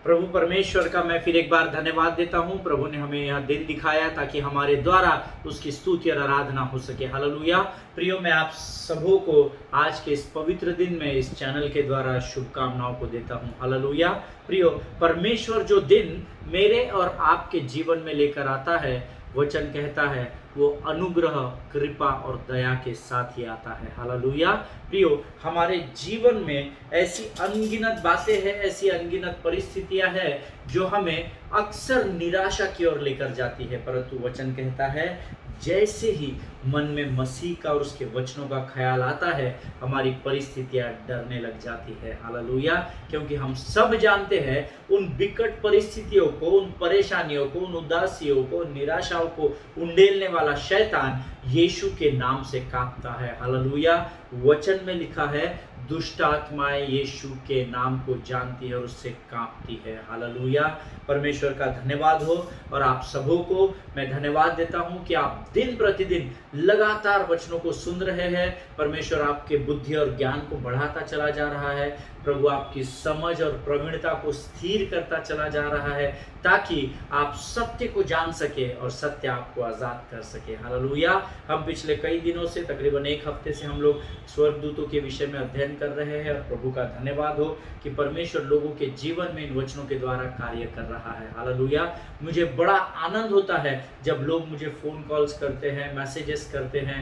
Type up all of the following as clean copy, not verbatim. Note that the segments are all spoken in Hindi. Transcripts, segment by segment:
प्रभु परमेश्वर का मैं फिर एक बार धन्यवाद देता हूँ। प्रभु ने हमें यह दिन दिखाया ताकि हमारे द्वारा उसकी स्तुति और आराधना हो सके। हालेलुया। प्रियो, मैं आप सबों को आज के इस पवित्र दिन में इस चैनल के द्वारा शुभकामनाओं को देता हूँ। हालेलुया। प्रियो, परमेश्वर जो दिन मेरे और आपके जीवन में लेकर आता है, वचन कहता है वो अनुग्रह, कृपा और दया के साथ ही आता है। हालेलुया। प्रियो, हमारे जीवन में ऐसी अनगिनत बातें हैं, ऐसी अनगिनत परिस्थितियां हैं जो हमें अक्सर निराशा की ओर लेकर जाती है, परंतु वचन कहता है जैसे ही मन में मसीह का और उसके वचनों का ख्याल आता है, हमारी परिस्थितियां डरने लग जाती है। हालेलुया। क्योंकि हम सब जानते हैं उन विकट परिस्थितियों को, उन परेशानियों को, उन उदासियों को, निराशाओं को उंडेलने वाला शैतान यीशु के नाम से कांपता है। हालेलुया। वचन में लिखा है दुष्ट आत्माएं यीशु के नाम को जानती है और उससे कांपती है। हालेलुया। परमेश्वर का धन्यवाद हो। और आप सबों को मैं धन्यवाद देता हूं कि आप दिन प्रतिदिन लगातार वचनों को सुन रहे हैं। परमेश्वर आपके बुद्धि और ज्ञान को बढ़ाता चला जा रहा है। प्रभु आपकी समझ और प्रवीणता को स्थिर करता चला जा रहा है, ताकि आप सत्य को जान सके और सत्य आपको आजाद कर सके। हालेलुया। हम पिछले कई दिनों से, तकरीबन एक हफ्ते से हम लोग स्वर्गदूतों के विषय में अध्ययन कर रहे हैं और प्रभु का धन्यवाद हो कि परमेश्वर लोगों के जीवन में इन वचनों के द्वारा कार्य कर रहा है। हालेलुया। मुझे बड़ा आनंद होता है जब लोग मुझे फोन कॉल्स करते हैं, मैसेजेस करते हैं,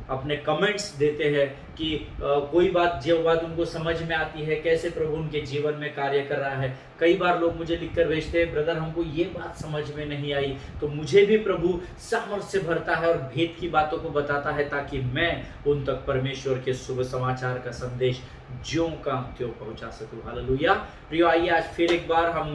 अपने कमेंट्स देते हैं कि कोई बात जो बात उनको समझ में आती है, कैसे प्रभु उनके जीवन में कार्य कर रहा है। कई बार लोग मुझे लिखकर भेजते हैं, ब्रदर हमको ये बात समझ में नहीं आई, तो मुझे भी प्रभु सामर्थ्य से भरता है और भेद की बातों को बताता है, ताकि मैं उन तक परमेश्वर के शुभ समाचार का संदेश ज्यों का त्यों पहुंचा सकूं। हालेलुया। प्रियो, आइए आज फिर एक बार हम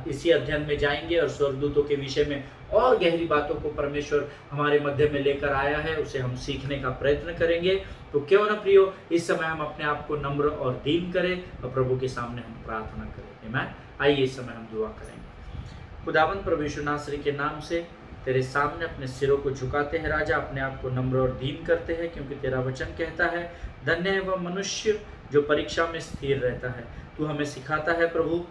इसी अध्ययन में जाएंगे और स्वर्गदूतों के विषय में और गहरी बातों को परमेश्वर हमारे मध्य में लेकर आया है, उसे हम सीखने का प्रयत्न करेंगे। तो क्यों ना प्रियो, इस समय हम अपने आप को नम्र और दीन करें और प्रभु के सामने हम प्रार्थना करें। आमीन। आइए इस समय हम दुआ करेंगे। खुदावंद प्रभु यीशु नासरी के नाम से तेरे सामने अपने सिरों को झुकाते हैं राजा, अपने आप को नम्र और दीन करते हैं, क्योंकि तेरा वचन कहता है धन्य है वह मनुष्य जो परीक्षा में स्थिर रहता है। तू हमें सिखाता है प्रभु,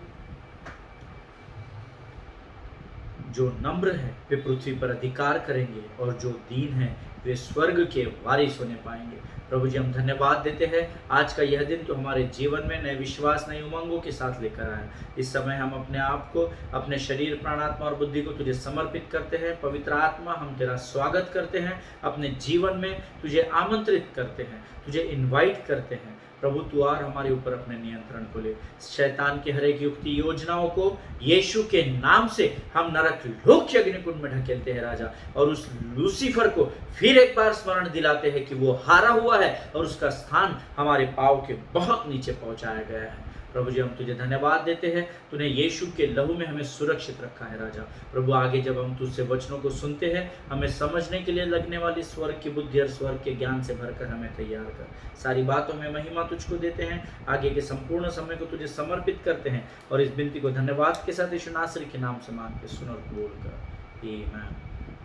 जो नम्र है वे पृथ्वी पर अधिकार करेंगे और जो दीन है वे स्वर्ग के वारिस होने पाएंगे। प्रभु जी, हम धन्यवाद देते हैं आज का यह दिन तो हमारे जीवन में नए विश्वास, नई उमंगों के साथ लेकर आए। इस समय हम अपने आप को, अपने शरीर, प्राणात्मा और बुद्धि को तुझे समर्पित करते हैं। पवित्र आत्मा, हम तेरा स्वागत करते हैं, अपने जीवन में तुझे आमंत्रित करते हैं, तुझे इन्वाइट करते हैं। प्रभु तू आर हमारे ऊपर अपने नियंत्रण को ले। शैतान के हर एक युक्ति योजनाओं को यीशु के नाम से हम नरक लोक के अग्निकुंड में ढकेलते हैं राजा, और उस लूसीफर को फिर एक बार स्मरण दिलाते हैं कि वो हारा हुआ है और उसका स्थान हमारे पांव के बहुत नीचे पहुंचाया गया है। प्रभु जी, हम तुझे धन्यवाद देते हैं, तूने यीशु के लहू में हमें सुरक्षित रखा है राजा। प्रभु, आगे जब हम तुझसे वचनों को सुनते हैं, हमें समझने के लिए लगने वाली स्वर्ग की बुद्धि और स्वर्ग के ज्ञान से भरकर हमें तैयार कर। सारी बातों में महिमा तुझको देते हैं, आगे के संपूर्ण समय को तुझे समर्पित करते हैं, और इस विनती को धन्यवाद के साथ यीशु नासरी के नाम से मांग के सुन और कबूल कर। आमीन।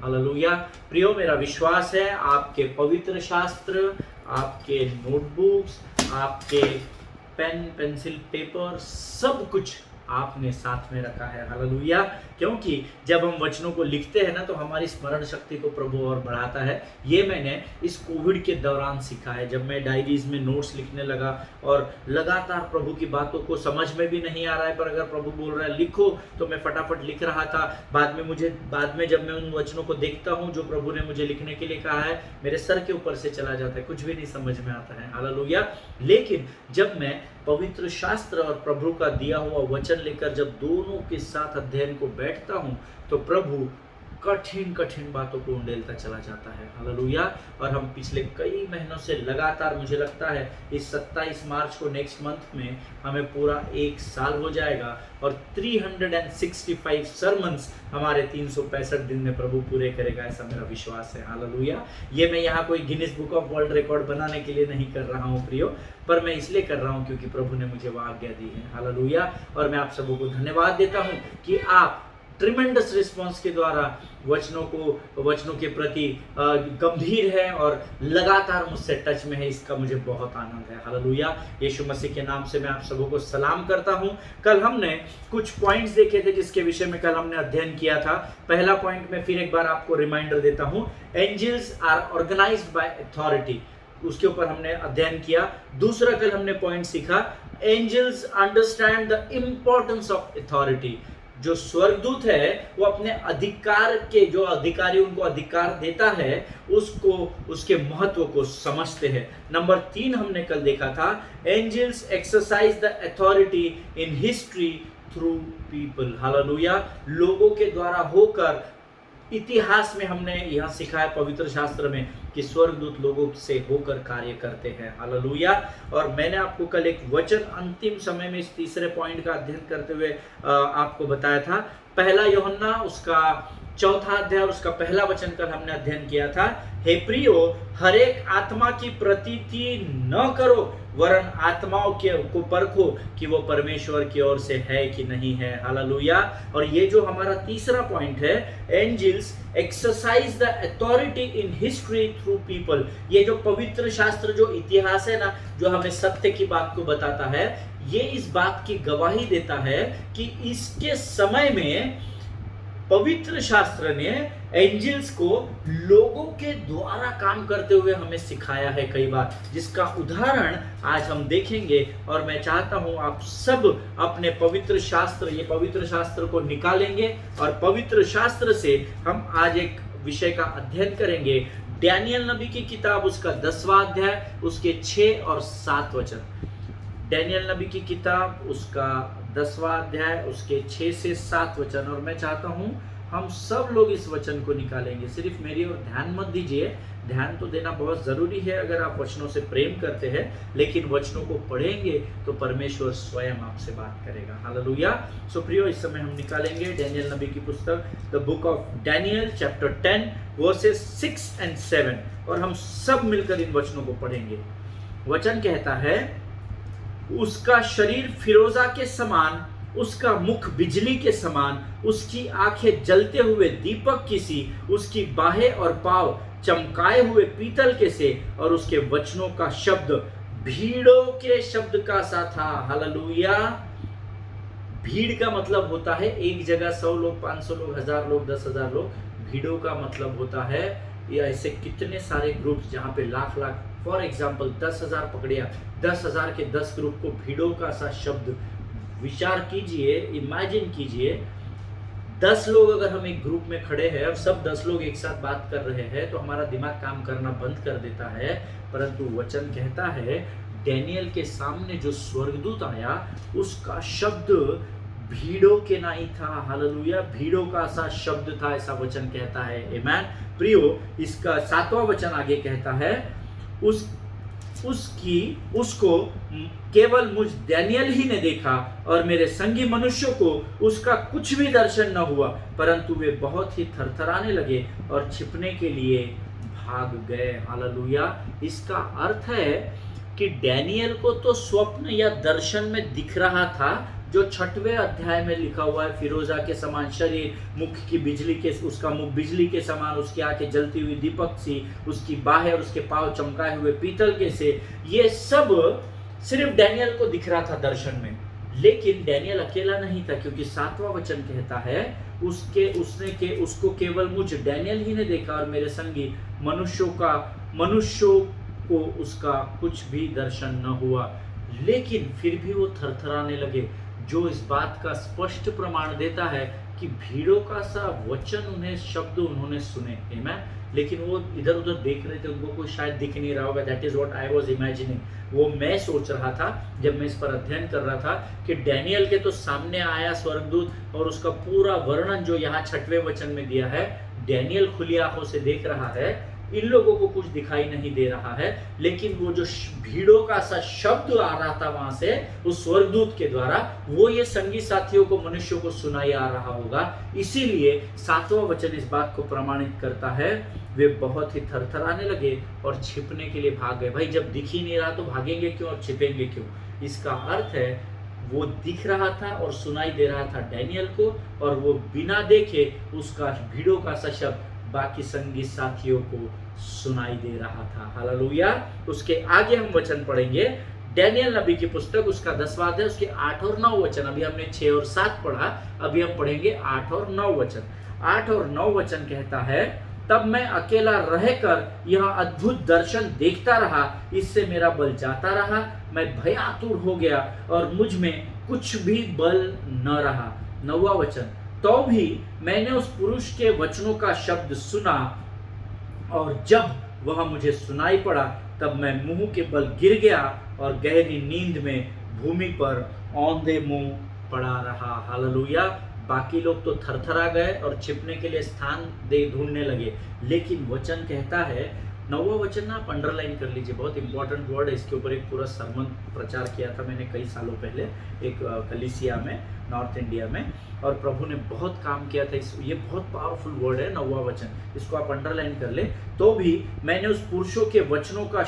हालेलुया। प्रियो, मेरा विश्वास है आपके पवित्र शास्त्र, आपके नोटबुक्स, आपके पेन, पेंसिल, पेपर, सब कुछ आपने साथ में रखा है। हालेलुया। क्योंकि जब हम वचनों को लिखते हैं ना, तो हमारी स्मरण शक्ति को प्रभु और बढ़ाता है। ये मैंने इस कोविड के दौरान सीखा है, जब मैं डायरीज में नोट्स लिखने लगा और लगातार प्रभु की बातों को समझ में भी नहीं आ रहा है, पर अगर प्रभु बोल रहा है लिखो, तो मैं फटाफट लिख रहा था। बाद में जब मैं उन वचनों को देखता हूँ जो प्रभु ने मुझे लिखने के लिए कहा है, मेरे सर के ऊपर से चला जाता है, कुछ भी नहीं समझ में आता है। हालेलुया। लेकिन जब मैं पवित्र शास्त्र और प्रभु का दिया हुआ वचन लेकर जब दोनों के साथ अध्ययन को बैठता हूं, तो प्रभु कठिन कठिन बातों को उंडेलता चला जाता है। हालेलुया। और हम पिछले कई महीनों से लगातार, मुझे लगता है इस 27 मार्च को, नेक्स्ट मंथ में हमें पूरा 1 साल हो जाएगा, और 365 सरमन्स हमारे 365 दिन में प्रभु पूरे करेगा, ऐसा मेरा विश्वास है। हालेलुया। ये मैं यहाँ कोई Guinness book of world record बनाने के लिए नहीं कर रहा हूँ प्रियो, पर मैं इसलिए कर रहा हूँ क्योंकि प्रभु ने मुझे वो आज्ञा दी है। हालेलुया। और मैं आप सबों को धन्यवाद देता हूँ कि आप ट्रिमेंडस रिस्पॉन्स के द्वारा वचनों के प्रति गंभीर है और लगातार मुझसे टच में है। इसका मुझे बहुत आनंद है। हालेलुया। यीशु मसीह के नाम से मैं आप सबों को सलाम करता हूं। कल हमने कुछ पॉइंट्स देखे थे जिसके विषय में कल हमने अध्ययन किया था। पहला पॉइंट में फिर एक बार आपको रिमाइंडर देता हूं, angels are organised by authority, उसके ऊपर हमने अध्ययन किया। दूसरा कल हमने पॉइंट सीखा, angels understand the importance of authority. जो स्वर्गदूत है वो अपने अधिकार के, जो अधिकारी उनको अधिकार देता है, उसको, उसके महत्व को समझते हैं। नंबर 3 हमने कल देखा था, angels exercise the authority in history through people. Hallelujah. लोगों के द्वारा होकर, इतिहास में हमने यहां सीखा है पवित्र शास्त्र में कि स्वर्गदूत लोगों से होकर कार्य करते हैं। हालेलुया। और मैंने आपको कल एक वचन अंतिम समय में इस तीसरे पॉइंट का अध्ययन करते हुए आपको बताया था। पहला यूहन्ना उसका 4 अध्याय और उसका पहला वचन कल हमने अध्ययन किया था। हे प्रियो, हर एक आत्मा की प्रतीति न करो, वरन आत्माओं को परखो कि वो परमेश्वर की ओर से है कि नहीं है। हालेलुया। और ये जो हमारा तीसरा पॉइंट है, angels exercise the authority in history through people. ये जो पवित्र शास्त्र, जो इतिहास है ना, जो हमें सत्य की बात को बताता है, ये इस बात की गवाही देता है कि इसके समय में पवित्र शास्त्र ने एंजल्स को लोगों के द्वारा काम करते हुए हमें सिखाया है कई बार, जिसका उदाहरण आज हम देखेंगे। और मैं चाहता हूं आप सब अपने पवित्र शास्त्र, ये पवित्र शास्त्र को निकालेंगे और पवित्र शास्त्र से हम आज एक विषय का अध्ययन करेंगे। डैनियल नबी की किताब, उसका 10वां अध्याय, उसके 6 और 7 वचन। डैनियल नबी की किताब, उसका 10वां अध्याय, उसके 6 से 7 वचन। और मैं चाहता हूं हम सब लोग इस वचन को निकालेंगे। सिर्फ मेरी ओर ध्यान मत दीजिए, ध्यान तो देना बहुत जरूरी है अगर आप वचनों से प्रेम करते हैं, लेकिन वचनों को पढ़ेंगे तो परमेश्वर स्वयं आपसे बात करेगा। हालेलुया। सो प्रियो, इस समय हम निकालेंगे डैनियल नबी की पुस्तक, the book of Daniel, chapter 10 versus 6 और 7, और हम सब मिलकर इन वचनों को पढ़ेंगे। वचन कहता है, उसका शरीर फिरोजा के समान, उसका मुख बिजली के समान, उसकी आंखें जलते हुए दीपक की सी, उसकी बाहें और पांव चमकाए हुए पीतल के से, और उसके वचनों का शब्द भीड़ों के शब्द का सा था। हालेलुया। भीड़ का मतलब होता है एक जगह 100 लोग, 500 लोग, 1000 लोग, 10,000 लोग। भीड़ों का मतलब होता है या ऐसे कितने सारे ग्रुप्स जहां पे लाख लाख, फॉर एग्जाम्पल 10,000 पकड़िया, 10,000 के 10 ग्रुप को भीड़ों का सा शब्द। विचार कीजिए, इमेजिन कीजिए, 10 लोग अगर हम एक ग्रुप में खड़े हैं और सब 10 लोग एक साथ बात कर रहे हैं तो हमारा दिमाग काम करना बंद कर देता है। परंतु वचन कहता है, डैनियल के सामने जो स्वर्गदूत आया उसका शब्द भीड़ों के नहीं था। हालेलुया। भीड़ों का सा शब्द था, ऐसा वचन कहता है। आमेन। प्रियो, इसका 7वां वचन आगे कहता है, उसको केवल मुझ डैनियल ही ने देखा और मेरे संगी मनुष्यों को उसका कुछ भी दर्शन न हुआ, परंतु वे बहुत ही थरथराने लगे और छिपने के लिए भाग गए। हालेलुया। इसका अर्थ है कि डैनियल को तो स्वप्न या दर्शन में दिख रहा था, जो 6वें अध्याय में लिखा हुआ है, फिरोजा के समान शरीर, मुख की बिजली के, उसका मुख बिजली के समान, उसकी आंखें जलती हुई दीपक सी, उसकी बाहें और उसके पांव चमकाए हुए पीतल के से। ये सब सिर्फ डैनियल को दिख रहा था दर्शन में, लेकिन डैनियल अकेला नहीं था, क्योंकि 7वां वचन कहता है, उसको केवल मुझ डैनियल ही ने देखा और मेरे संगी मनुष्यों को उसका कुछ भी दर्शन न हुआ, लेकिन फिर भी वो थरथराने लगे, जो इस बात का स्पष्ट प्रमाण देता है कि भीड़ों का सा वचन, उन्हें शब्द उन्होंने सुने। आमेन। लेकिन वो इधर उधर देख रहे थे, उनको कोई शायद दिख नहीं रहा होगा। That is what I was imagining. वो मैं सोच रहा था जब मैं इस पर अध्ययन कर रहा था कि डैनियल के तो सामने आया स्वर्गदूत और उसका पूरा वर्णन जो यहाँ 6वें वचन में दिया है, डैनियल खुली आंखों से देख रहा है, इन लोगों को कुछ दिखाई नहीं दे रहा है, लेकिन वो जो भीड़ों का सा शब्द आ रहा था वहां से उस स्वर्गदूत के द्वारा, वो ये संगी साथियों को, मनुष्यों को सुनाई आ रहा होगा। इसीलिए 7वां वचन इस बात को प्रमाणित करता है, वे बहुत ही थरथराने लगे और छिपने के लिए भाग गए। भाई, जब दिख ही नहीं रहा तो भागेंगे क्यों और छिपेंगे क्यों? इसका अर्थ है वो दिख रहा था और सुनाई दे रहा था डैनियल को, और वो बिना देखे उसका भीड़ों का सा शब्द बाकी संगी साथियों को सुनाई दे रहा था। हालेलुया। उसके आगे हम वचन पढ़ेंगे, डैनियल नबी की पुस्तक उसका 10वां अध्याय उसके 8 और 9 वचन। अभी हमने 6 और 7 पढ़ा, अभी हम पढ़ेंगे 8 और 9 वचन। 8 और 9 वचन कहता है, तब मैं अकेला रहकर यह अद्भुत दर्शन देखता रहा, इससे मेरा बल जाता रहा, मैं भयातुर हो गया और मुझ में कुछ भी बल न रहा। 9वां वचन, तो भी मैंने उस पुरुष के वचनों का शब्द सुना, और जब वह मुझे सुनाई पड़ा तब मैं मुंह के बल गिर गया और गहरी नींद में भूमि पर औंधे मुंह पड़ा रहा। हालेलुया। बाकी लोग तो थरथरा गए और छिपने के लिए स्थान दे ढूंढने लगे, लेकिन वचन कहता है, 9वां वचन ना आप अंडरलाइन कर लीजिए, बहुत इंपॉर्टेंट वर्ड है। इसके ऊपर एक पूरा सरमन प्रचार किया था मैंने कई सालों पहले एक कलीसिया में, नॉर्थ इंडिया में, और प्रभु ने बहुत काम किया था। ये बहुत पावरफुल वर्ड है 9वां वचन, इसको आप अंडरलाइन कर ले। तो भी मैंने उस पुरुष के वचनों का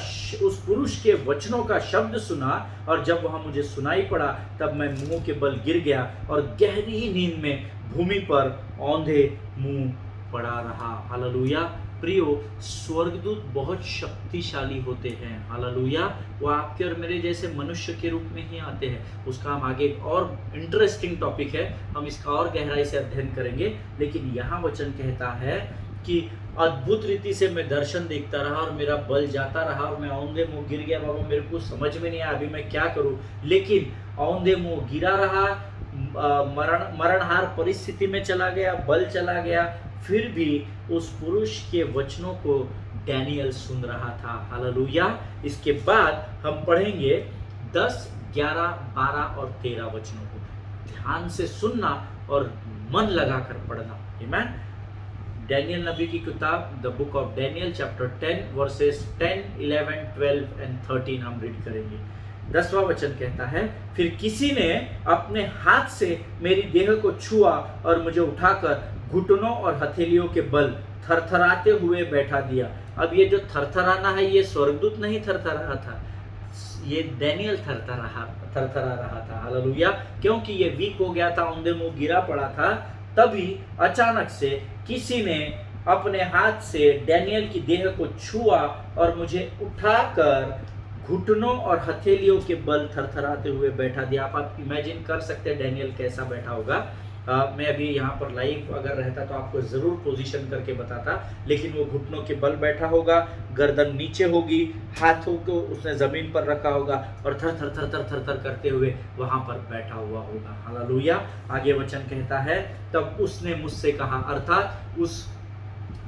शब्द सुना, और जब वह मुझे सुनाई पड़ा तब मैं मुंह के बल गिर गया और गहरी नींद में भूमि पर औंधे मुंह पड़ा रहा। हालेलुया। प्रियो, स्वर्गदूत बहुत शक्तिशाली होते हैं। हालेलुया। वो आपके और मेरे जैसे मनुष्य के रूप में ही आते हैं। उसका हम आगे और इंटरेस्टिंग टॉपिक है, हम इसका और गहराई से अध्ययन करेंगे। लेकिन यहाँ वचन कहता है कि अद्भुत रीति से मैं दर्शन देखता रहा और मेरा बल जाता रहा और मैं औंधे मुंह गिर गया। बाबा मेरे को समझ में नहीं आया अभी मैं क्या करूं, लेकिन औंधे मुंह गिरा रहा, मरणहार परिस्थिति में चला गया, बल चला गया, फिर भी उस पुरुष के वचनों को डैनियल सुन रहा था। हालेलुया। इसके बाद हम पढ़ेंगे 10, 11, 12 और 13 वचनों को। ध्यान से सुनना और मन लगाकर पढ़ना। आमीन। डैनियल नबी की किताब the book of Daniel chapter 10 versus 10, 11, 12 and 13 हम रीड करेंगे। 10वां वचन कहता है, फिर किसी ने अपने हाथ से मेरी देह को छुआ और मुझे उठाकर घुटनों और हथेलियों के बल थरथराते हुए बैठा दिया। अब ये जो थरथराना है, ये स्वर्गदूत नहीं थरथरा था, ये डैनियल थरथरा रहा था। हालेलुया। क्योंकि ये वीक हो गया था, औंधे मुंह गिरा पड़ा था। तभी अचानक से किसी ने अपने हाथ से डैनियल की देह को छुआ और मुझे उठाकर घुटनों और हथेलियों के बल थरथराते हुए बैठा दिया। आप इमेजिन कर सकते हैं डैनियल कैसा बैठा होगा। मैं अभी यहाँ पर लाइव अगर रहता तो आपको ज़रूर पोजीशन करके बताता, लेकिन वो घुटनों के बल बैठा होगा, गर्दन नीचे होगी, हाथों को उसने ज़मीन पर रखा होगा और थर थर थर थर थर थर करते हुए वहाँ पर बैठा हुआ होगा। हालेलुया। आगे वचन कहता है, तब उसने मुझसे कहा, अर्थात उस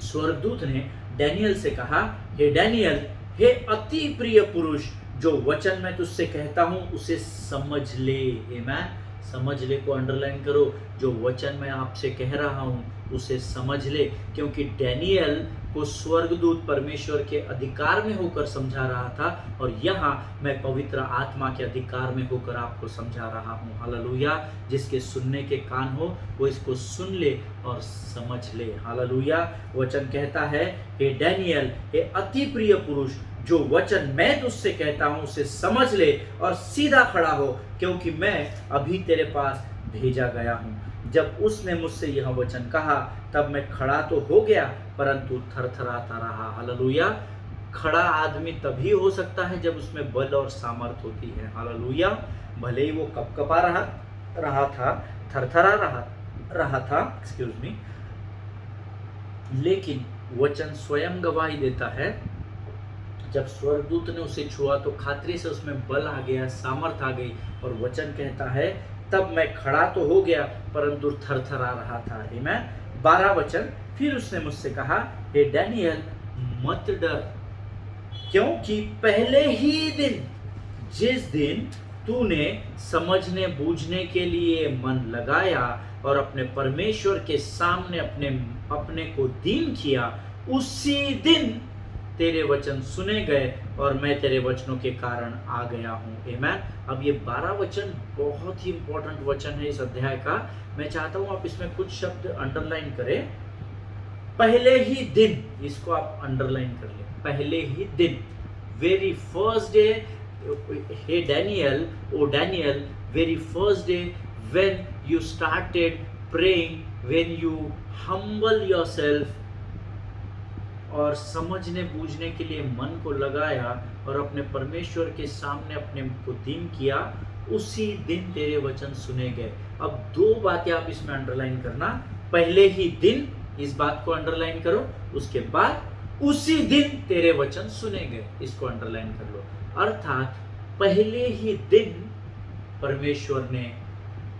स्वर्गदूत ने डैनियल से कहा, हे डैनियल, हे अति प्रिय पुरुष, जो वचन मैं तुझसे कहता हूँ उसे समझ ले। आमीन। समझ ले को अंडरलाइन करो। जो वचन मैं आपसे कह रहा हूँ उसे समझ ले, क्योंकि डैनियल को स्वर्गदूत परमेश्वर के अधिकार में होकर समझा रहा था, और यहाँ मैं पवित्र आत्मा के अधिकार में होकर आपको समझा रहा हूँ। हालेलुया। जिसके सुनने के कान हो वो इसको सुन ले और समझ ले। हालेलुया। वचन कहता है, हे डैनियल, हे अति प्रिय पुरुष, जो वचन मैं तुझसे कहता हूं उसे समझ ले और सीधा खड़ा हो, क्योंकि मैं अभी तेरे पास भेजा गया हूं। जब उसने मुझसे यह वचन कहा तब मैं खड़ा तो हो गया, परंतु थरथराता रहा। हालेलुया। खड़ा आदमी तभी हो सकता है जब उसमें बल और सामर्थ होती है। हालेलुया। भले ही वो कपकपा रहा था, थरथरा रहा था, एक्सक्यूज मी, लेकिन वचन स्वयं गवाही देता है, जब स्वर्गदूत ने उसे छुआ तो खातरी से उसमें बल आ गया, सामर्थ आ गई, और वचन कहता है तब मैं खड़ा तो हो गया परंतु थरथरा रहा था। आमीन। 12 वचन, फिर उसने मुझसे कहा, हे डैनियल, मत डर, क्योंकि पहले ही दिन, जिस दिन तूने समझने बूझने के लिए मन लगाया और अपने परमेश्वर के सामने अपने को दीन किया, उसी दिन तेरे वचन सुने गए और मैं तेरे वचनों के कारण आ गया हूँ। आमीन। अब ये 12 वचन बहुत ही इंपॉर्टेंट वचन है इस अध्याय का। मैं चाहता हूँ आप इसमें कुछ शब्द अंडरलाइन करें। पहले ही दिन, इसको आप अंडरलाइन कर ले, पहले ही दिन, very first day. Hey Daniel, O Daniel, very first day when you started praying, when you humble yourself और समझने बूझने के लिए मन को लगाया और अपने परमेश्वर के सामने अपने को दीन किया, उसी दिन तेरे वचन सुने गए। अब दो बातें आप इसमें अंडरलाइन करना, पहले ही दिन, इस बात को अंडरलाइन करो, उसके बाद उसी दिन तेरे वचन सुने गए, इसको अंडरलाइन कर लो। अर्थात पहले ही दिन परमेश्वर ने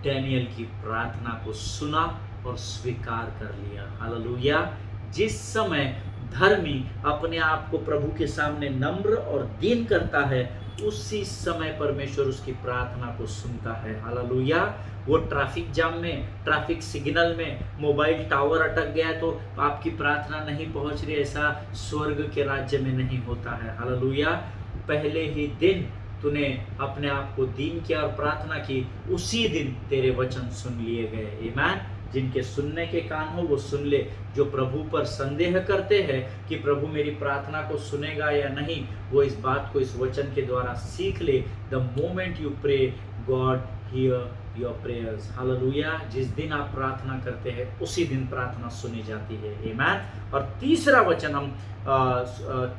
डैनियल की प्रार्थना को सुना और स्वीकार कर लिया। हालेलुया। जिस समय धर्मी अपने आप को प्रभु के सामने नम्र और दीन करता है, उसी समय परमेश्वर उसकी प्रार्थना को सुनता है। हालेलुया। वो ट्रैफिक जाम में, ट्रैफिक सिग्नल में, मोबाइल टावर अटक गया तो आपकी प्रार्थना नहीं पहुंच रही, ऐसा स्वर्ग के राज्य में नहीं होता है। हालेलुया। पहले ही दिन तूने अपने आप को दीन किया और प्रार्थना की, उसी दिन तेरे वचन सुन लिए गए। आमीन। जिनके सुनने के कान हो वो सुन ले। जो प्रभु पर संदेह करते हैं कि प्रभु मेरी प्रार्थना को सुनेगा या नहीं, वो इस बात को इस वचन के द्वारा सीख ले। The moment you pray, God hear your prayers. Hallelujah. जिस दिन आप प्रार्थना करते हैं उसी दिन प्रार्थना सुनी जाती है। आमीन। और तीसरा वचन हम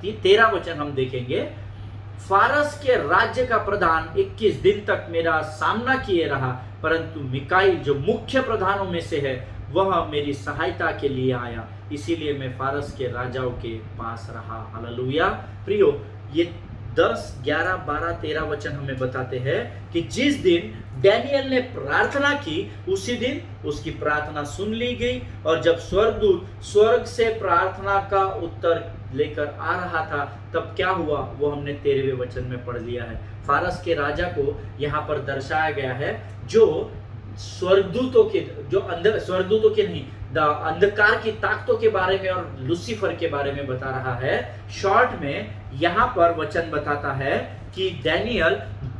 13 वचन हम देखेंगे। फारस के राज्य का प्रधान 21 दिन तक मेरा सामना किए रहा, परंतु मिकाईल जो मुख्य प्रधानों में से है वह मेरी सहायता के लिए आया, इसीलिए मैं फारस के राजाओं के पास रहा। हालेलुया। प्रियो, ये 10, 11, 12, 13 वचन हमें बताते हैं कि जिस दिन डैनियल ने प्रार्थना की उसी दिन उसकी प्रार्थना सुन ली गई, और जब स्वर्गदूत स्वर्ग से प्रार्थना का उत्तर लेकर आ रहा था तब क्या हुआ वो हमने 13वें वचन में पढ़ लिया है। फारस के राजा को यहाँ पर दर्शाया गया है जो स्वर्गदूतों के, जो स्वर्गदूतों के नहीं, अंधकार की ताकतों के बारे में और लूसीफर के बारे में बता रहा है। शॉर्ट में यहाँ पर वचन बताता है कि डैनियल,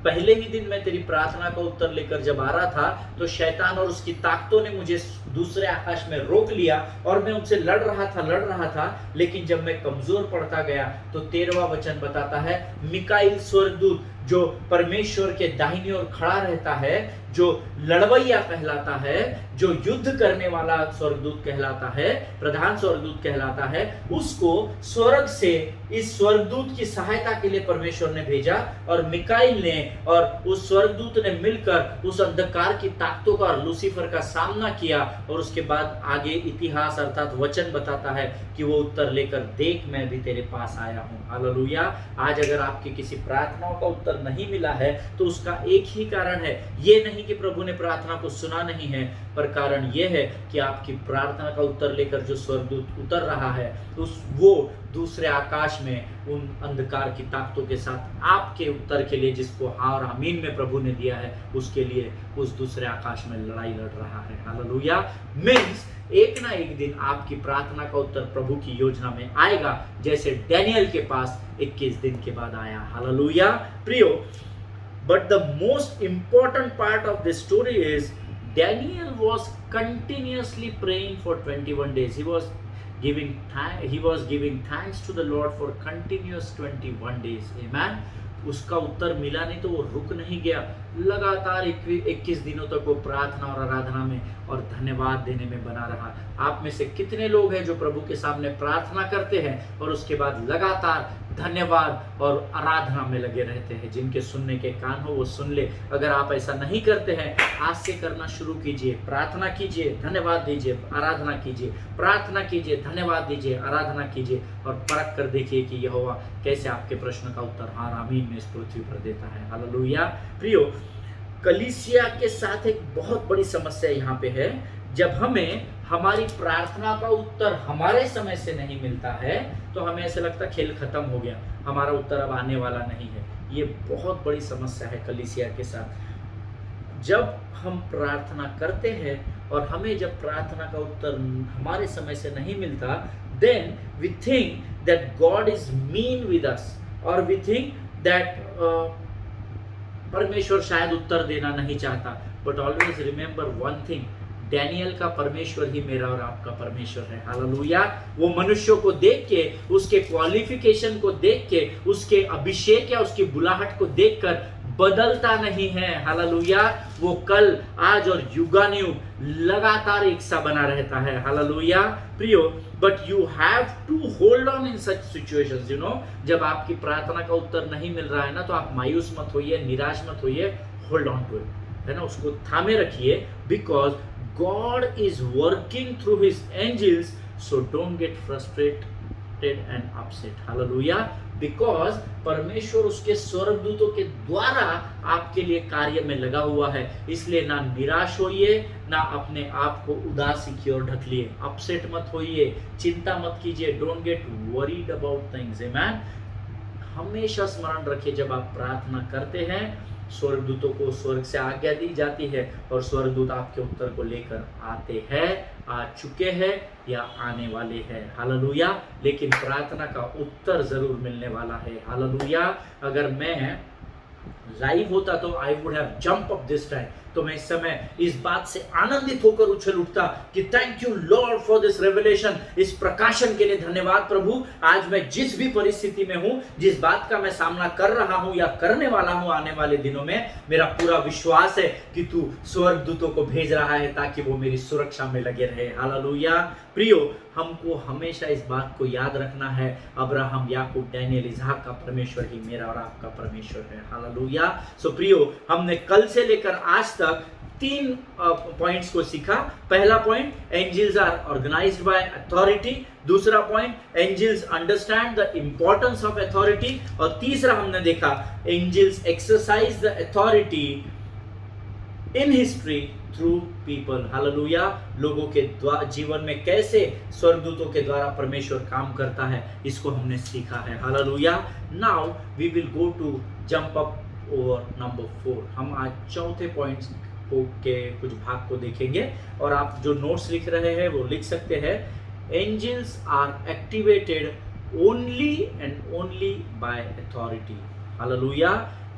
पहले ही दिन मैं तेरी प्रार्थना का उत्तर लेकर जब आ रहा था तो शैतान और उसकी ताकतों ने मुझे दूसरे आकाश में रोक लिया और मैं उनसे लड़ रहा था, लेकिन जब मैं कमजोर पड़ता गया तो 13वां वचन बताता है मिकाईल स्वर्गदूत जो परमेश्वर के दाहिनी ओर खड़ा रहता है, जो लड़वैया कहलाता है, जो युद्ध करने वाला स्वर्गदूत कहलाता है, प्रधान स्वर्गदूत कहलाता है, उसको स्वर्ग से इस स्वर्गदूत की सहायता के लिए परमेश्वर ने भेजा, और मिकाईल ने और उस स्वर्गदूत ने मिलकर उस अंधकार की ताकतों का और लूसीफर का सामना किया। और उसके बाद आगे इतिहास अर्थात वचन बताता है कि वो उत्तर लेकर, देख मैं भी तेरे पास आया हूँ। हालेलुया। आज अगर आपकी किसी प्रार्थनाओं का उत्तर नहीं मिला है तो उसका एक ही कारण है, ये नहीं कि प्रभु ने प्रार्थना को सुना नहीं है, पर कारण ये है कि आपकी प्रार्थना का उत्तर लेकर जो स्वर्गदूत उतर रहा है वो दूसरे आकाश में उन अंधकार की ताकतों के साथ आपके उत्तर के लिए, जिसको हाँ और आमीन में प्रभु ने दिया है, उसके लिए उस दूसरे आकाश में लड़ाई लड़ रहा है। हालेलुया। मीन्स एक ना एक दिन आपकी प्रार्थना का उत्तर प्रभु की योजना में आएगा, जैसे डैनियल के पास 21 दिन के बाद आया। हालेलुया। प्रियो, but the most important part of this story is Daniel was continuously praying for 21 days. He was giving thanks to the Lord for continuous 21 days. Amen. उसका उत्तर मिला नहीं तो वो रुक नहीं गया, लगातार 21 दिनों तक वो प्रार्थना और आराधना में और धन्यवाद देने में बना रहा। आप में से कितने लोग हैं जो प्रभु के सामने प्रार्थना करते हैं और उसके बाद लगातार धन्यवाद और आराधना में लगे रहते हैं? जिनके सुनने के कान हो वो सुन ले। अगर आप ऐसा नहीं करते हैं, आज से करना शुरू कीजिए। प्रार्थना कीजिए, धन्यवाद दीजिए, आराधना कीजिए, प्रार्थना कीजिए, धन्यवाद दीजिए, आराधना कीजिए, और परख कर देखिए कि यहोवा कैसे आपके प्रश्न का उत्तर हाँ आमीन में इस पृथ्वी पर देता है। हालेलुया। प्रियो, कलीसिया के साथ एक बहुत बड़ी समस्या यहाँ पे है। जब हमें हमारी प्रार्थना का उत्तर हमारे समय से नहीं मिलता है तो हमें ऐसा लगता है खेल खत्म हो गया, हमारा उत्तर अब आने वाला नहीं है। ये बहुत बड़ी समस्या है कलीसिया के साथ। जब हम प्रार्थना करते हैं और हमें जब प्रार्थना का उत्तर हमारे समय से नहीं मिलता, then we think that God is mean with us, और वी थिंक दैट परमेश्वर शायद उत्तर देना नहीं चाहता। But always remember one thing, Daniel का परमेश्वर ही मेरा और आपका परमेश्वर है। हालेलुया। वो मनुष्यों को देख के, उसके क्वालिफिकेशन को देख के, उसके अभिषेक या उसकी बुलाहट को देखकर बदलता नहीं है। हालेलुया, वो कल, आज और युगानुयुग लगातार एक सा बना रहता है। हालेलुया प्रियो, but you have to hold on in such situations, जब आपकी प्रार्थना का उत्तर नहीं मिल रहा है ना, तो आप मायूस मत होइए, निराश मत होइए, होल्ड ऑन टू इट, है ना, उसको थामे रखिए, because God is working through his angels, so don't get frustrated and upset. Hallelujah, because परमेश्वर उसके स्वर्गदूतों के द्वारा आपके लिए कार्य में लगा हुआ है, इसलिए ना निराश होइए, ना अपने आप को उदासी की ओर ढकलिए, अपसेट मत होइए, चिंता मत कीजिए, don't get worried about things. Amen. हमेशा स्मरण रखिए, जब आप प्रार्थना करते हैं, स्वर्गदूतों को स्वर्ग से आज्ञा दी जाती है और स्वर्गदूत आपके उत्तर को लेकर आते हैं, आ चुके हैं या आने वाले हैं। हालेलुया, लेकिन प्रार्थना का उत्तर जरूर मिलने वाला है। हालेलुया, अगर मैं लाइव होता तो I would have jump up this time, तो मैं इस समय इस बात से आनंदित होकर उछल उठता कि thank you Lord for this revelation, इस प्रकाशन के लिए धन्यवाद प्रभु। आज मैं जिस भी परिस्थिति में हूं, जिस बात का मैं सामना कर रहा हूं या करने वाला हूं आने वाले दिनों में, मेरा पूरा विश्वास है कि तू स्वर्गदूतों को भेज रहा है ताकि वो मेरी सुरक्षा में लगे रहे। हालेलुया प्रियो, हमको हमेशा इस बात को याद रखना है, अब्राहम, याकूब, डैनियल, इसहाक का परमेश्वर ही मेरा और आपका परमेश्वर है। हालेलुया। सो प्रियो, हमने कल से लेकर आज तक 3 पॉइंट्स को सीखा। पहला point, angels are organised by authority. दूसरा point, angels understand the importance of authority. और तीसरा हमने देखा, angels exercise the authority in history through people. Hallelujah, लोगों के जीवन में कैसे स्वर्गदूतों के द्वारा परमेश्वर काम करता है, इसको हमने सीखा है। Hallelujah. Now we will go to jump up over number 4। हम आज चौथे पॉइंट के कुछ भाग को देखेंगे, और आप जो नोट्स लिख रहे हैं वो लिख सकते हैं। Angels are activated only and only by authority. Hallelujah,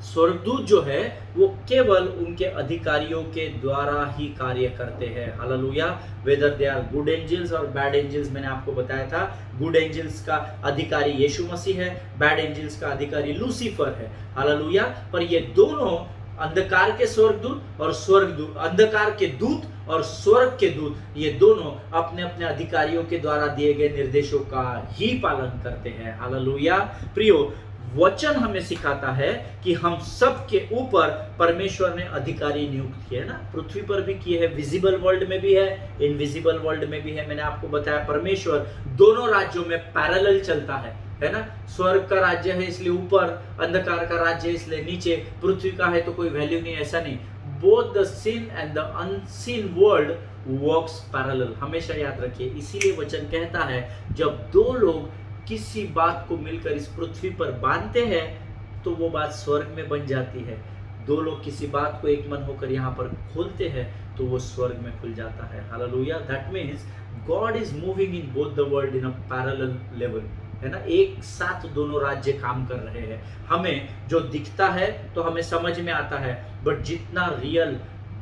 स्वर्गदूत जो है वो केवल उनके अधिकारियों के द्वारा ही कार्य करते हैं। Hallelujah, whether they are good angels और बैड एंजल्स। मैंने आपको बताया था, गुड एंजल्स का अधिकारी यीशु मसीह है, बैड एंजल्स का अधिकारी लूसीफर है। हालेलुया, पर ये दोनों अंधकार के स्वर्गदूत और स्वर्गदूत, अंधकार के दूत और स्वर्ग के दूत, ये दोनों अपने अपने अधिकारियों के द्वारा दिए गए निर्देशों का ही पालन करते हैं। हालेलुया प्रियो, वचन हमें सिखाता है कि हम सब के ऊपर परमेश्वर ने अधिकारी नियुक्त किए ना, पृथ्वी पर भी किए हैं, विजिबल वर्ल्ड में भी है, इनविजिबल वर्ल्ड में भी है। मैंने आपको बताया परमेश्वर दोनों राज्यों में पैरेलल चलता है ना। स्वर्ग का राज्य है इसलिए ऊपर, अंधकार का राज्य है इसलिए नीचे, पृथ्वी का है तो कोई वैल्यू नहीं, ऐसा नहीं। Both the seen and the unseen world works parallel, हमेशा याद रखिए। इसीलिए वचन कहता है, जब दो लोग किसी बात को मिलकर इस पृथ्वी पर बांधते हैं तो वो बात स्वर्ग में बन जाती है। दो लोग किसी बात को एक मन होकर यहाँ पर खोलते हैं तो वो स्वर्ग में खुल जाता है। Hallelujah, that means God is moving in both the world in a parallel level, है ना। एक साथ दोनों राज्य काम कर रहे हैं। हमें जो दिखता है तो हमें समझ में आता है, बट जितना रियल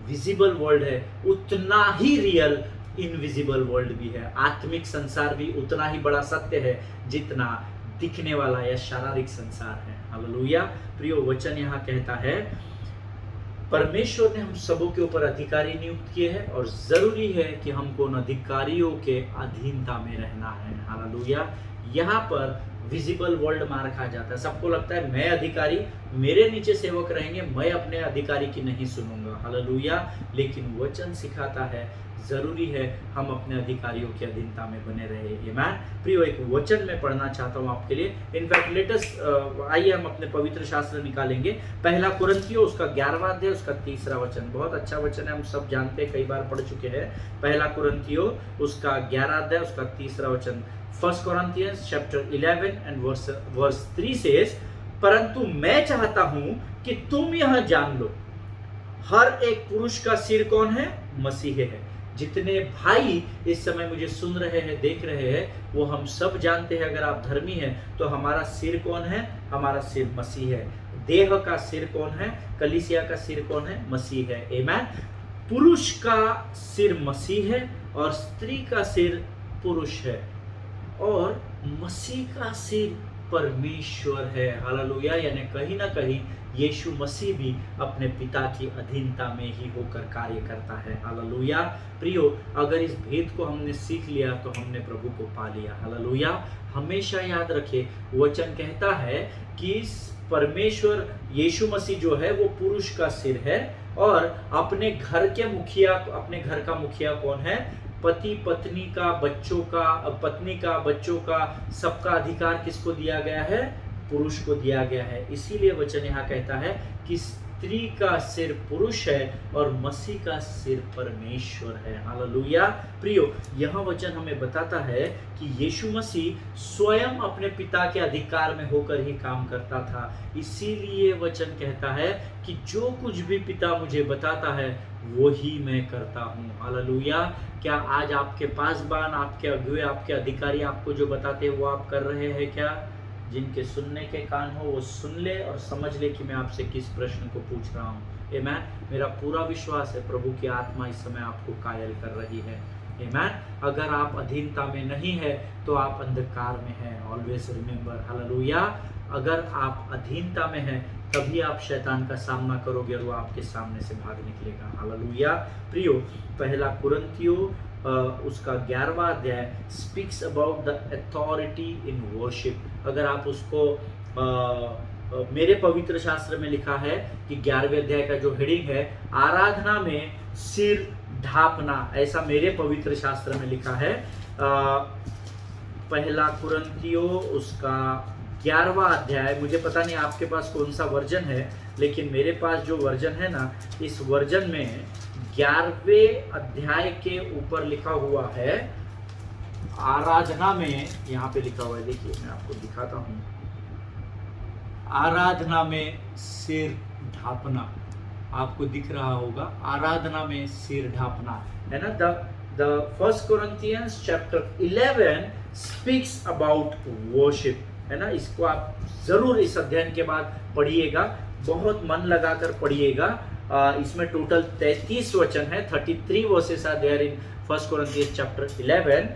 विजिबल वर्ल्ड है उतना ही रियल इनविजिबल वर्ल्ड भी है। आत्मिक संसार भी उतना ही बड़ा सत्य है जितना दिखने वाला या शारीरिक संसार है। हालेलुया प्रियो, वचन यहाँ कहता है परमेश्वर ने हम सबों के ऊपर अधिकारी नियुक्त किए हैं और जरूरी है कि हमको उन अधिकारियों के अधीनता में रहना है। हालेलुया, यहाँ पर विजिबल वर्ल्ड मार खा जाता है। सबको लगता है मैं अधिकारी, मेरे नीचे सेवक रहेंगे, मैं अपने अधिकारी की नहीं सुनूंगा। हालेलुया, लेकिन वचन सिखाता है जरूरी है हम अपने अधिकारियों की अधीनता में बने रहे। आमीन प्रियो, एक वचन मैं पढ़ना चाहता हूं आपके लिए। इनफैक्ट लेटेस्ट आइए हम अपने पवित्र शास्त्र निकालेंगे। पहला कुरिन्थियों उसका 11वां अध्याय उसका 3रा वचन, बहुत अच्छा वचन है, हम सब जानते हैं, कई बार पढ़ चुके हैं। पहला कुरिन्थियों उसका 11 अध्याय उसका 3रा वचन। 1 Corinthians chapter 11 and verse 3 says, परंतु मैं चाहता हूं कि तुम यह जान लो, हर एक पुरुष का सिर कौन है? मसीह है। जितने भाई इस समय मुझे सुन रहे हैं, देख रहे हैं, वो हम सब जानते हैं, अगर आप धर्मी हैं तो हमारा सिर कौन है? हमारा सिर मसीह है। देह का सिर कौन है? कलीसिया का सिर कौन है? मसीह है। आमीन। पुरुष का सिर मसीह है और स्त्री का सिर पुरुष है, और मसीह का सिर परमेश्वर है। हालेलुया। यानी कहीं ना कहीं यीशु मसीह भी अपने पिता की अधीनता में ही होकर कार्य करता है। हालेलुया। प्रियो, अगर इस भेद को हमने सीख लिया तो हमने प्रभु को पा लिया। हालेलुया। हमेशा याद रखे, वचन कहता है कि परमेश्वर यीशु मसीह जो है वो पुरुष का सिर है, और अपने घर का मुखिया कौन है? पति पत्नी का, बच्चों का, पत्नी का, बच्चों का, सबका अधिकार किसको दिया गया है? पुरुष को दिया गया है। इसीलिए वचन यहाँ कहता है कि स्त्री का सिर पुरुष है और मसीह का सिर परमेश्वर है। हालेलुया। प्रियो, यह वचन हमें बताता है कि यीशु मसीह स्वयं अपने पिता के अधिकार में होकर ही काम करता था। इसीलिए वचन कहता है कि जो कुछ भी पिता मुझे बताता है वो ही मैं करता हूँ। हालेलुया। क्या आज आपके पासबान, आपके अगुए, आपके अधिकारी आपको जो बताते हैं वो आप कर रहे हैं क्या? जिनके सुनने के कान हो वो सुन ले और समझ ले कि मैं आपसे किस प्रश्न को पूछ रहा हूँ। आमीन। मेरा पूरा विश्वास है प्रभु की आत्मा इस समय आपको कायल कर रही है। आमीन। अगर आप अधीनता में नहीं है तो आप अंधकार में हैं। Always remember. हालेलुया। अगर आप अधीनता में हैं तभी आप शैतान का सामना करोगे और वो आपके सामने से भाग निकलेगा। हालेलुया। प्रियो, पहला कुरिन्थियों उसका 11वां अध्याय speaks about the authority in worship. अगर आप उसको मेरे पवित्र शास्त्र में लिखा है कि 11वें अध्याय का जो हेडिंग है आराधना में सिर ढापना, ऐसा मेरे पवित्र शास्त्र में लिखा है। पहला कुरिन्थियों उसका 11वां अध्याय, मुझे पता नहीं आपके पास कौन सा वर्जन है, लेकिन मेरे पास जो वर्जन है ना, इस वर्जन में 11वें अध्याय के ऊपर लिखा हुआ है आराधना में, यहाँ पे लिखा हुआ है, देखिए मैं आपको दिखाता हूँ। आराधना में सिर ढापना, आपको दिख रहा होगा, आराधना में सिर ढापना है ना। The first Corinthians chapter 11 speaks about worship, है ना। इसको आप जरूर इस अध्ययन के बाद पढ़िएगा, बहुत मन लगाकर पढ़िएगा। इसमें टोटल 33 वचन है, 33 verses are there in first Corinthians chapter 11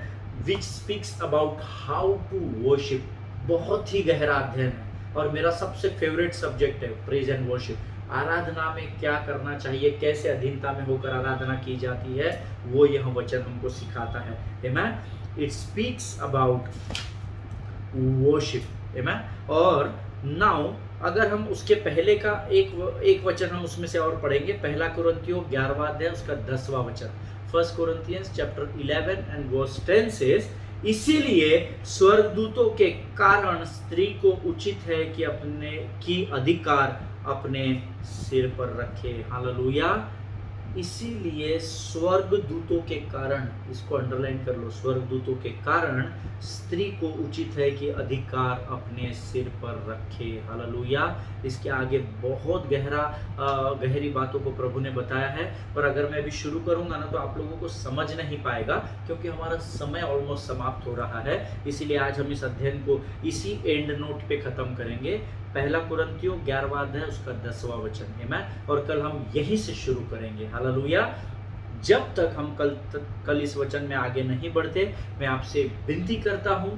which speaks about how to worship। बहुत ही गहरा अध्ययन है और मेरा सबसे फेवरेट सब्जेक्ट है प्रेज एंड वर्शिप। आराधना में क्या करना चाहिए, कैसे अधीनता में होकर आराधना की जाती है, वो यह वचन हमको सिखाता है। Amen. It speaks about worship. Amen. और नाउ अगर हम उसके पहले का एक वचन हम उसमें से और पढ़ेंगे, पहला कुरिन्थियों 11वां अध्याय उसका 10वां वचन। First Corinthians chapter 11 and verse 10 says, इसीलिए स्वर्गदूतों के कारण स्त्री को उचित है कि अधिकार अपने सिर पर रखे। हालेलुया। इसीलिए स्वर्गदूतों के कारण, इसको अंडरलाइन कर लो, स्वर्गदूतों के कारण स्त्री को उचित है कि अधिकार अपने सिर पर रखे। हालेलुया। इसके आगे बहुत गहरी बातों को प्रभु ने बताया है, पर अगर मैं अभी शुरू करूंगा ना तो आप लोगों को समझ नहीं पाएगा, क्योंकि हमारा समय ऑलमोस्ट समाप्त हो रहा है। इसीलिए आज हम इस अध्ययन को इसी एंड नोट पे खत्म करेंगे। पहला कुरिन्थियों 11वां अध्याय उसका 10वां वचन है मैं, और कल हम यहीं से शुरू करेंगे। हालेलुया। जब तक हम कल इस वचन में आगे नहीं बढ़ते, मैं आपसे विनती करता हूं,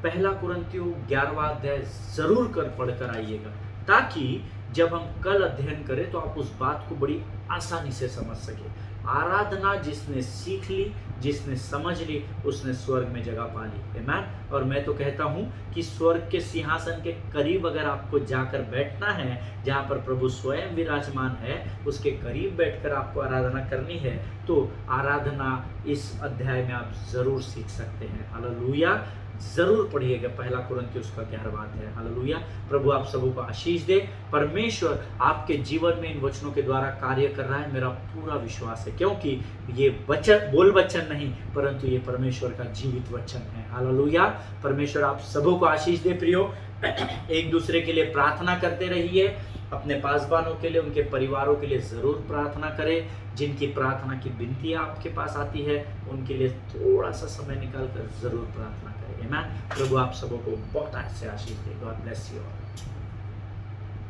पहला कुरिन्थियों 11वां अध्याय जरूर पढ़कर आइएगा, ताकि जब हम कल अध्ययन करें तो आप उस बात को बड़ी आसानी से समझ सके। आराधना जिसने सीख ली, जिसने समझ ली, उसने स्वर्ग में जगह पा ली। आमीन। और मैं तो कहता हूं कि स्वर्ग के सिंहासन के करीब अगर आपको जाकर बैठना है, जहां पर प्रभु स्वयं विराजमान है, उसके करीब बैठकर आपको आराधना करनी है, तो आराधना इस अध्याय में आप जरूर सीख सकते हैं। हालेलुया। जरूर पढ़िएगा पहला कुरिन्थियों उसका 11वां अध्याय। हालेलुया। प्रभु आप सबों को आशीष दे। परमेश्वर आपके जीवन में इन वचनों के द्वारा कार्य कर रहा है, मेरा पूरा विश्वास है, क्योंकि ये बोल वचन नहीं, परंतु ये परमेश्वर का जीवित वचन है। हालेलुया। परमेश्वर आप सबों को आशीष दे। प्रियो, एक दूसरे के लिए प्रार्थना करते रहिए, अपने पासबानों के लिए, उनके परिवारों के लिए जरूर प्रार्थना करें। जिनकी प्रार्थना की विनती आपके पास आती है, उनके लिए थोड़ा सा समय निकाल कर जरूर प्रार्थना करें। आमीन। प्रभु आप सबों को बहुत अच्छे आशीष दे। God bless you all.